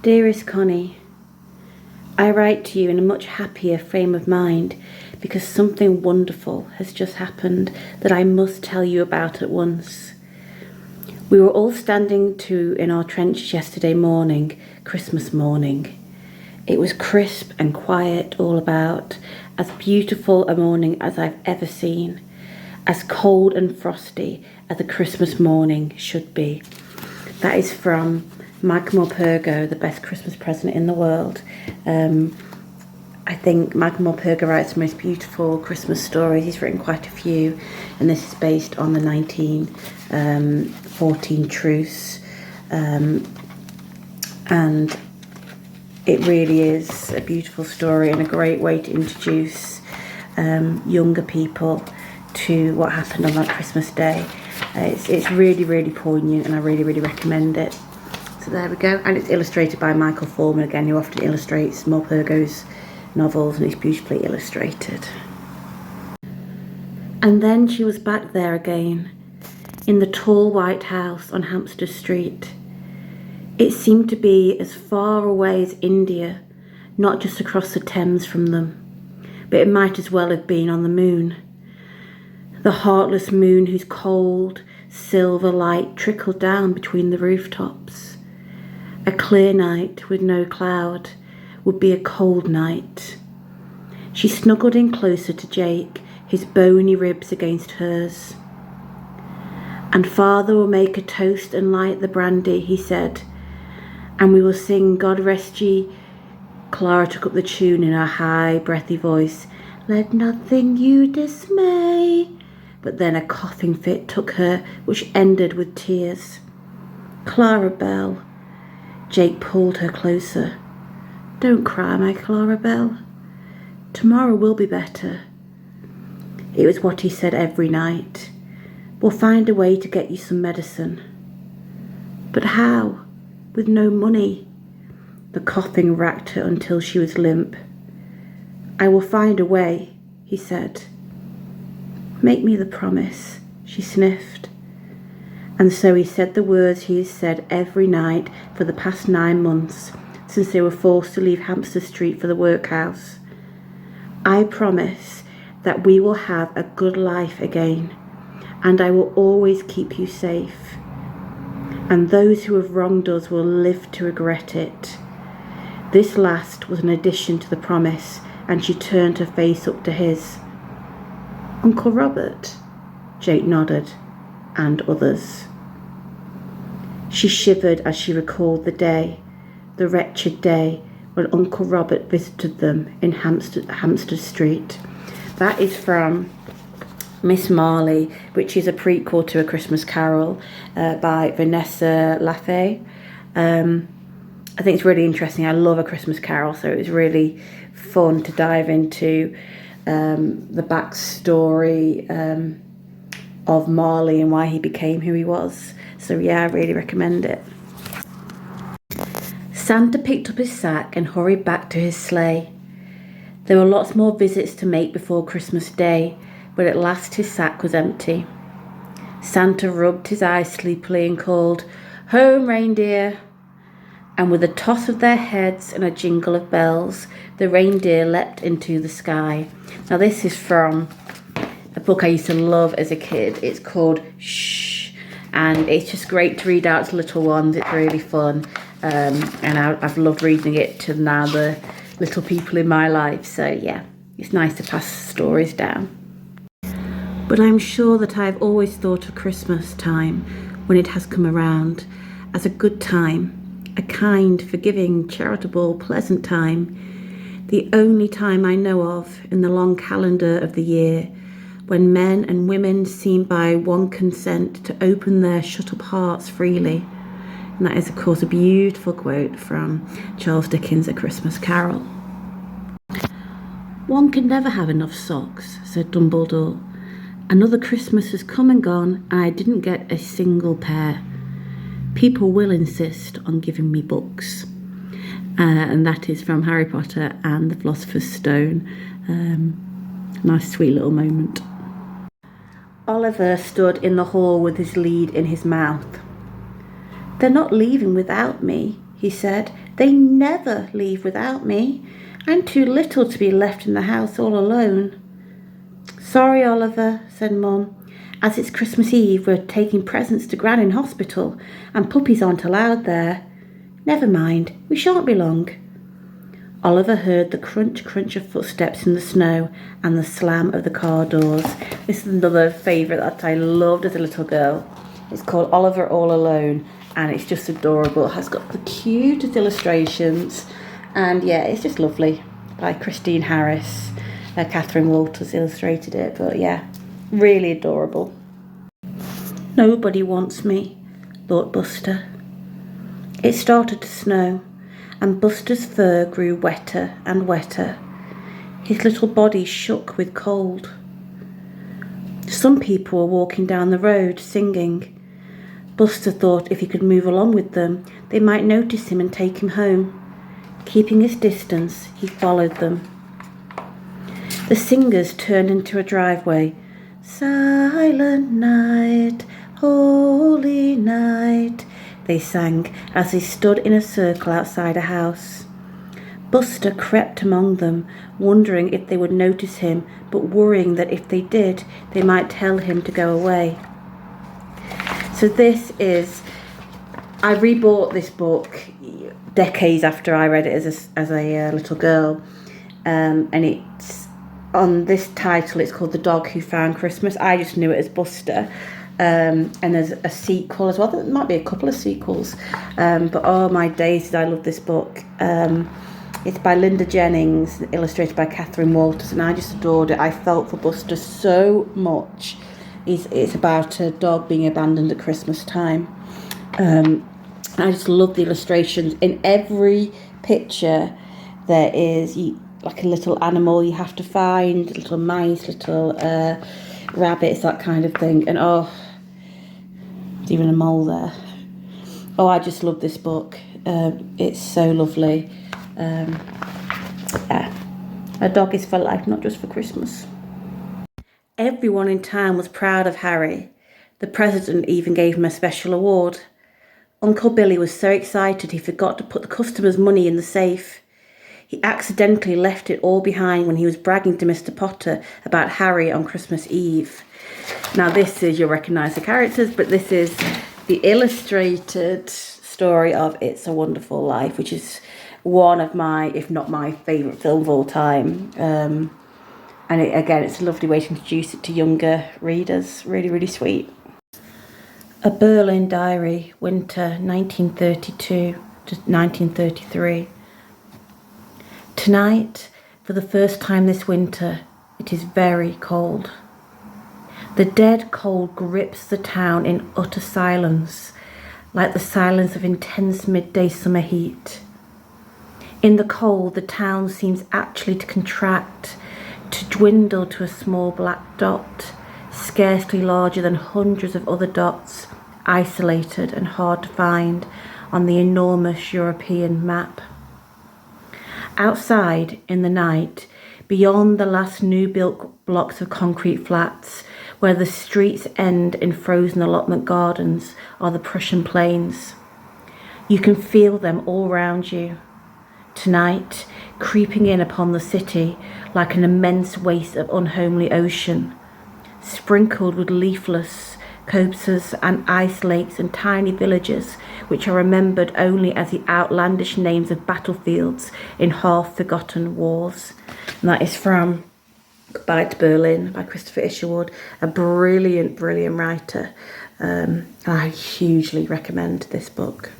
Dearest Connie, I write to you in a much happier frame of mind because something wonderful has just happened that I must tell you about at once. We were all standing in our trenches yesterday morning, Christmas morning. It was crisp and quiet all about, as beautiful a morning as I've ever seen, as cold and frosty as a Christmas morning should be. That is from Michael Morpurgo, the best Christmas present in the world. I think Michael Morpurgo writes the most beautiful Christmas stories. He's written quite a few, and this is based on the 1914 truce. And it really is a beautiful story and a great way to introduce younger people to what happened on that Christmas day. It's really, really poignant, and I really, really recommend it. So there we go. And it's illustrated by Michael Foreman again, who often illustrates Morpurgo's novels, and it's beautifully illustrated. And then she was back there again, in the tall white house on Hampstead Street. It seemed to be as far away as India, not just across the Thames from them, but it might as well have been on the moon. The heartless moon whose cold, silver light trickled down between the rooftops. A clear night with no cloud would be a cold night. She snuggled in closer to Jake, his bony ribs against hers. And Father will make a toast and light the brandy, he said, and we will sing God Rest Ye. Clara took up the tune in her high, breathy voice. Let nothing you dismay. But then a coughing fit took her, which ended with tears. Clara Belle. Jake pulled her closer. Don't cry, my Clara Belle. Tomorrow will be better. It was what he said every night. We'll find a way to get you some medicine. But how? With no money. The coughing racked her until she was limp. I will find a way, he said. Make me the promise, she sniffed. And so he said the words he has said every night for the past 9 months, since they were forced to leave Hampstead Street for the workhouse. I promise that we will have a good life again, and I will always keep you safe. And those who have wronged us will live to regret it. This last was an addition to the promise, and she turned her face up to his. Uncle Robert? Jake nodded, and others. She shivered as she recalled the day, the wretched day, when Uncle Robert visited them in Hampstead Street. That is from Miss Marley, which is a prequel to A Christmas Carol by Vanessa Lafay. I think it's really interesting. I love A Christmas Carol, so it was really fun to dive into the backstory of Marley and why he became who he was. So yeah, I really recommend it. Santa picked up his sack and hurried back to his sleigh. There were lots more visits to make before Christmas Day, but at last his sack was empty. Santa rubbed his eyes sleepily and called, "Home, reindeer!" And with a toss of their heads and a jingle of bells, the reindeer leapt into the sky. Now this is from a book I used to love as a kid. It's called Shh, and it's just great to read out to little ones. It's really fun, and I've loved reading it to now the little people in my life. So yeah, it's nice to pass stories down. But I'm sure that I've always thought of Christmas time, when it has come around, as a good time, a kind, forgiving, charitable, pleasant time, the only time I know of in the long calendar of the year, when men and women seem by one consent to open their shut-up hearts freely. And that is, of course, a beautiful quote from Charles Dickens' A Christmas Carol. One can never have enough socks, said Dumbledore. Another Christmas has come and gone, and I didn't get a single pair. People will insist on giving me books. And that is from Harry Potter and the Philosopher's Stone. Nice, sweet little moment. Oliver stood in the hall with his lead in his mouth. They're not leaving without me, he said, They never leave without me. I'm too little to be left in the house all alone. Sorry, Oliver, said Mum. As it's Christmas Eve, we're taking presents to Gran in hospital, and puppies aren't allowed there. Never mind, we shan't be long. Oliver heard the crunch of footsteps in the snow and the slam of the car doors. This is another favourite that I loved as a little girl. It's called Oliver All Alone, and it's just adorable. It has got the cutest illustrations, and yeah, it's just lovely. By Christine Harris. Catherine Walters illustrated it, but yeah, really adorable. Nobody wants me, thought Buster. It started to snow, and Buster's fur grew wetter and wetter. His little body shook with cold. Some people were walking down the road singing. Buster thought if he could move along with them, they might notice him and take him home. Keeping his distance, he followed them. The singers turned into a driveway. Silent night, holy night, they sang as they stood in a circle outside a house. Buster crept among them, wondering if they would notice him, but worrying that if they did, they might tell him to go away. So I rebought this book decades after I read it as a little girl, and it's on this title. It's called The Dog Who Found Christmas. I just knew it as Buster. And there's a sequel as well. There might be a couple of sequels, but oh my days, I love this book. It's by Linda Jennings, illustrated by Catherine Walters, and I just adored it. I felt for Buster so much. It's about a dog being abandoned at Christmas time. I just love the illustrations. In every picture there is like a little animal you have to find, little mice, little rabbits, that kind of thing. And oh, there's even a mole there. Oh, I just love this book. It's so lovely. Yeah, a dog is for life, not just for Christmas. Everyone in town was proud of Harry. The president even gave him a special award. Uncle Billy was so excited he forgot to put the customers' money in the safe. He accidentally left it all behind when he was bragging to Mr. Potter about Harry on Christmas Eve. Now you'll recognise the characters, but this is the illustrated story of It's a Wonderful Life, which is one of my, if not my favourite film of all time. And it's a lovely way to introduce it to younger readers. Really, really sweet. A Berlin Diary, winter 1932 to 1933. Tonight, for the first time this winter, it is very cold. The dead cold grips the town in utter silence, like the silence of intense midday summer heat. In the cold, the town seems actually to contract, to dwindle to a small black dot, scarcely larger than hundreds of other dots, isolated and hard to find on the enormous European map. Outside, in the night, beyond the last new-built blocks of concrete flats, where the streets end in frozen allotment gardens, are the Prussian plains. You can feel them all round you. Tonight, creeping in upon the city like an immense waste of unhomely ocean, sprinkled with leafless copses and ice lakes and tiny villages which are remembered only as the outlandish names of battlefields in half-forgotten wars. And that is from Goodbye to Berlin by Christopher Isherwood, a brilliant, brilliant writer. I hugely recommend this book.